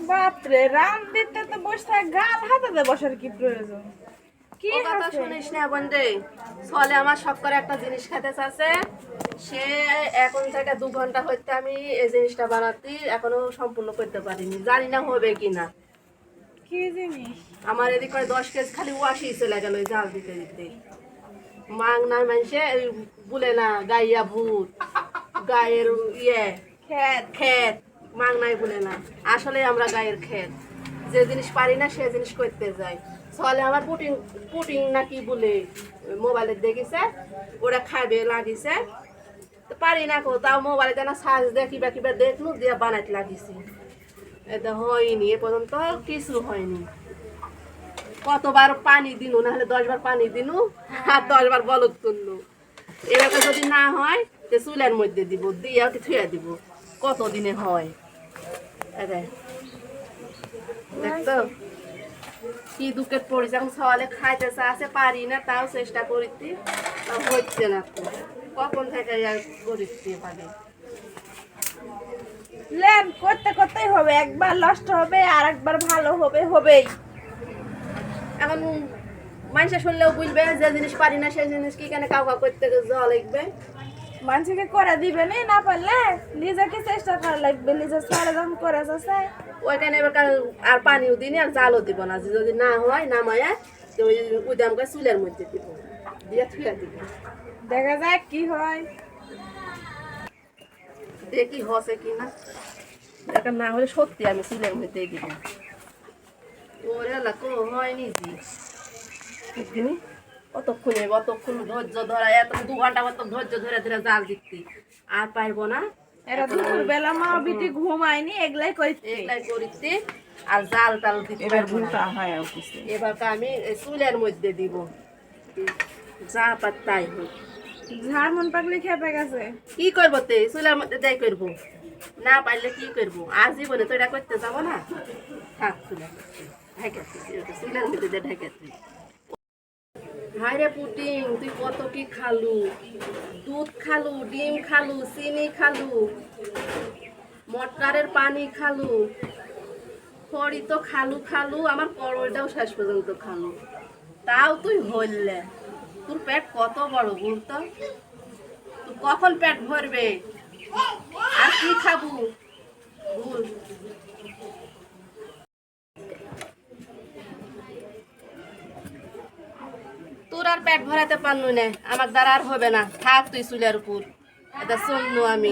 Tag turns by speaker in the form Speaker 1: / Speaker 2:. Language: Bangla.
Speaker 1: বাপরে, রাম দিতে তো বসে গাল হাতাতে বসার কি প্রয়োজন? কি
Speaker 2: ও কথা
Speaker 1: আছে?
Speaker 2: শুনিস না বন্ধে, চলে আমার শখ করে একটা জিনিস খেতে চাচ্ছে। সে এখন থেকে 2 ঘন্টা হইতে আমি এই জিনিসটা বানাতে এখনো সম্পূর্ণ করতে পারিনি, জানি না হবে কিনা।
Speaker 1: কি জিনিস?
Speaker 2: আমার এদিক করে 10 কেজি খালি ওয়াশি চলে গেল ওই জাল দিতে দিতে। মাং না মানুষে বলে না গাইয়া ভূত, গায়ের ইয়ে
Speaker 1: খেত।
Speaker 2: ক্ষেত, মাং নাই বলে না, আসলে আমরা গায়ের ক্ষেত। যে জিনিস পারি না সে জিনিস করতে যাই। ফলে আমার পুটিং পুটিং নাকি বলে মোবাইলে দেখেছে, ওরা খাবে লাগিছে। তো পারি না কো, তাও মোবাইলে যেন সার্চ দিয়ে কিবা কিবা দেখলু দিয়ে বানাইতে লাগিছি। এটা হয়নি, এ পর্যন্ত কিছু হয়নি। কতবার পানি দিনু, নাহলে 10 বার পানি দিনু আর 10 বার বলদ তুললু। এরকম যদি না হয় তো চুলের মধ্যে দিব, দিয়ে ওকে থুয়ে দিব। কতদিনে হয় এটা দেখতো কি দুঃখের পড়েছে। এখন সকালে খাইতে চাচ্ছে পারি না, তাও চেষ্টা করিতে, তাও হচ্ছে না তো। কখন থেকে আর করিতে পারে।
Speaker 1: লেন করতে করতেই হবে, একবার নষ্ট হবে আর একবার ভালো হবে, হবেই।
Speaker 2: এখন মানুষে শুনলেও বুঝবে যে জিনিস পারি না সেই জিনিস কি কেন কাউ কাউ করতে যাওয়া লাগবে।
Speaker 1: মানুষকে করে দিবে না পারলে নিজেকে চেষ্টা করা লাগবে, নিজের সারা দাম করে যাচ্ছে।
Speaker 2: ওইখানে এবার আর পানিও দিনি আর জালও দিব না, যদি না হয় নামায়া তো ওই উদামকে চুলের মধ্যে দিব, দিয়ে থুয়ে দিব।
Speaker 1: দেখা যাক কি হয়।
Speaker 2: দেখি হসে কি না, দেখা না হলে সত্যি আমি চুলের মধ্যে দিব। ওরে আল্লাহ, কোনো হয়নি জি বুঝলি, অতক্ষণ ধৈর্য ধরা, এত 2 ঘন্টা মতো ধৈর্য ধরে ধরে জাল দিচ্ছি, আর পারবো না।
Speaker 1: এরা দুপুর বেলা মা বিটি ঘুমায়নি, এগুলাই করতে।
Speaker 2: এগুলাই করিতে আর জাল টাল দিতে
Speaker 1: এবার
Speaker 2: পারবো না।
Speaker 1: ভুলটা হয় আর কিছু।
Speaker 2: এবার আমি এই চুলের মধ্যে দিব, যা পার তাই হোক।
Speaker 1: ঝাড় মন পাগলি খেপে গেছে।
Speaker 2: কি করবো তে, চুলের মধ্যে দেয় করবো, না পারলে কি করবো, আর জীবনে তো এটা করতে যাবো না। থাক চুলের মধ্যে ঢেকেছি, চুলের মধ্যে দিয়ে ঢেকেছি। হায় রে পুটিং, তুই কত কি খালু, দুধ খালু, ডিম খালু, চিনি খালু, মটকারের পানি খালু, খড়ি তো খালু খালু, আমার করলটাও শেষ পর্যন্ত খালু, তাও তুই হইলে। তোর পেট কত বড় বলতো, তুই কখন পেট ভরবে, আর কি খাবু বল। তোর আর পেট ভরাতে পারনু না, আমার দ্বারা আর হবে না, থাক তুই চুলের উপর, এটা শুনলু আমি।